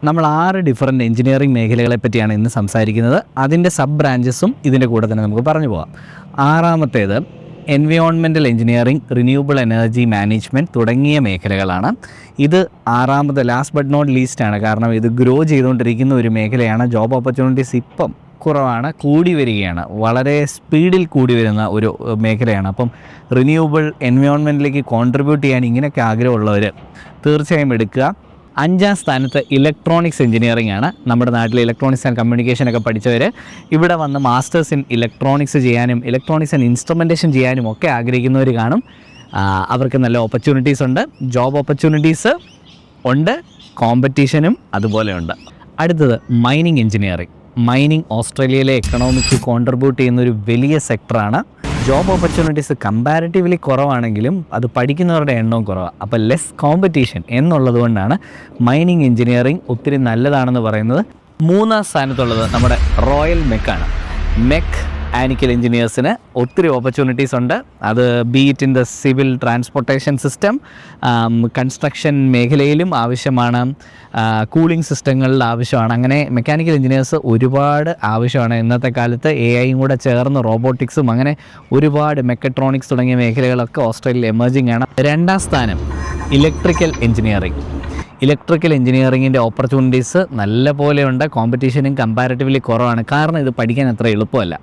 നമ്മൾ 6 different engineering മേഖലകളെ പറ്റിയാണ് ഇന്ന് സംസാരിക്കുന്നത്. അതിൻ്റെ സബ് ബ്രാഞ്ചസും ഇതിൻ്റെ കൂടെ തന്നെ നമുക്ക് പറഞ്ഞു പോകാം. 6ാമത്തേത് environmental engineering, renewable energy management തുടങ്ങിയ മേഖലകളാണ്. ഇത് 6ാമത്തെ ലാസ്റ്റ് ബട്ട് നോട്ട് ലീസ്റ്റ് ആണ്. കാരണം ഇത് ഗ്രോ ചെയ്തുകൊണ്ടിരിക്കുന്ന ഒരു മേഖലയാണ്. ജോബ് ഓപ്പർച്യൂണിറ്റീസ് ഇപ്പം കുറവാണ്, കൂടി വരികയാണ്, വളരെ സ്പീഡിൽ കൂടി വരുന്ന ഒരു മേഖലയാണ്. അപ്പം റിന്യൂവബിൾ എൻവയോൺമെൻറ്റിലേക്ക് കോൺട്രിബ്യൂട്ട് ചെയ്യാൻ ഇങ്ങനെയൊക്കെ ആഗ്രഹമുള്ളവർ തീർച്ചയായും എടുക്കുക. 5ാം സ്ഥാനത്ത് ഇലക്ട്രോണിക്സ് എഞ്ചിനീയറിംഗ് ആണ്. നമ്മുടെ നാട്ടിൽ ഇലക്ട്രോണിക്സ് ആൻഡ് കമ്മ്യൂണിക്കേഷനൊക്കെ പഠിച്ചവർ ഇവിടെ വന്ന് മാസ്റ്റേഴ്സ് ഇൻ ഇലക്ട്രോണിക്സ് ചെയ്യാനും ഇലക്ട്രോണിക്സ് ആൻഡ് ഇൻസ്ട്രുമെൻറ്റേഷൻ ചെയ്യാനും ഒക്കെ ആഗ്രഹിക്കുന്നവർ കാണും. അവർക്ക് നല്ല ഓപ്പർച്യൂണിറ്റീസ് ഉണ്ട്, ജോബ് ഓപ്പർച്യൂണിറ്റീസ് ഉണ്ട്, കോമ്പറ്റീഷനും അതുപോലെ ഉണ്ട്. അടുത്തത് മൈനിങ് എഞ്ചിനീയറിംഗ്. മൈനിങ് ഓസ്ട്രേലിയയിലെ എക്കണോമിക്ക് കോൺട്രിബ്യൂട്ട് ചെയ്യുന്നൊരു വലിയ സെക്ടറാണ്. ജോബ് ഓപ്പർച്യൂണിറ്റീസ് കമ്പാരിറ്റീവ്ലി കുറവാണെങ്കിലും അത് പഠിക്കുന്നവരുടെ എണ്ണവും കുറവാണ്. അപ്പോൾ ലെസ് കോമ്പറ്റീഷൻ എന്നുള്ളത് കൊണ്ടാണ് മൈനിങ് എഞ്ചിനീയറിംഗ് ഒത്തിരി നല്ലതാണെന്ന് പറയുന്നത്. 3ാം സ്ഥാനത്തുള്ളത് നമ്മുടെ റോയൽ മെക്കാണ്. മെക്ക് ആനിക്കൽ എഞ്ചിനീയേഴ്സിന് ഒത്തിരി ഓപ്പർച്യൂണിറ്റീസ് ഉണ്ട്. അത് beat in the civil transportation system, construction മേഖലയിലും ആവശ്യമാണ്, കൂളിംഗ് സിസ്റ്റങ്ങളിൽ ആവശ്യമാണ്. അങ്ങനെ മെക്കാനിക്കൽ എഞ്ചിനീയേഴ്സ് ഒരുപാട് ആവശ്യമാണ്. ഇന്നത്തെ കാലത്ത് AI കൂടെ ചേർന്ന് റോബോട്ടിക്സും അങ്ങനെ ഒരുപാട് മെക്കട്രോണിക്സ് തുടങ്ങിയ മേഖലകളൊക്കെ ഓസ്ട്രേലിയയിൽ എമർജിംഗ് ആണ്. 2ാം സ്ഥാനം ഇലക്ട്രിക്കൽ എഞ്ചിനീയറിംഗ്. ഇലക്ട്രിക്കൽ എഞ്ചിനീയറിങ്ങിൻ്റെ ഓപ്പർച്യൂണിറ്റീസ് നല്ല പോലെയുണ്ട്, കോമ്പറ്റീഷനും കമ്പാരിറ്റീവ്ലി കുറവാണ്. കാരണം ഇത് പഠിക്കാൻ അത്ര എളുപ്പമല്ല.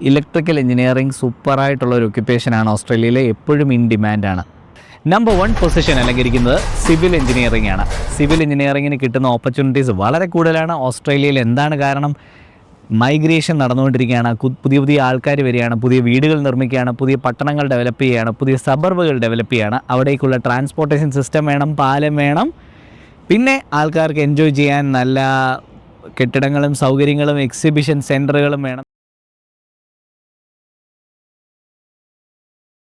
ഇലക്ട്രിക്കൽ എഞ്ചിനീയറിംഗ് സൂപ്പറായിട്ടുള്ള ഒരു ഒക്യുപ്പേഷനാണ്. ഓസ്ട്രേലിയയിലെ എപ്പോഴും ഇൻ ഡിമാൻഡാണ്. നമ്പർ 1 പൊസിഷൻ അലങ്കരിക്കുന്നത് സിവിൽ എഞ്ചിനീയറിംഗ് ആണ്. സിവിൽ എഞ്ചിനീയറിങ്ങിന് കിട്ടുന്ന ഓപ്പർച്യൂണിറ്റീസ് വളരെ കൂടുതലാണ് ഓസ്ട്രേലിയയിൽ. എന്താണ് കാരണം? മൈഗ്രേഷൻ നടന്നുകൊണ്ടിരിക്കുകയാണ്. പുതിയ പുതിയ ആൾക്കാർ വരികയാണ്, പുതിയ വീടുകൾ നിർമ്മിക്കുകയാണ്, പുതിയ പട്ടണങ്ങൾ ഡെവലപ്പ് ചെയ്യുകയാണ്, പുതിയ സബർബുകൾ ഡെവലപ്പ് ചെയ്യുകയാണ്. അവിടേക്കുള്ള ട്രാൻസ്പോർട്ടേഷൻ സിസ്റ്റം വേണം, പാലം വേണം, പിന്നെ ആൾക്കാർക്ക് എൻജോയ് ചെയ്യാൻ നല്ല കെട്ടിടങ്ങളും സൗകര്യങ്ങളും എക്സിബിഷൻ സെൻറ്ററുകളും വേണം.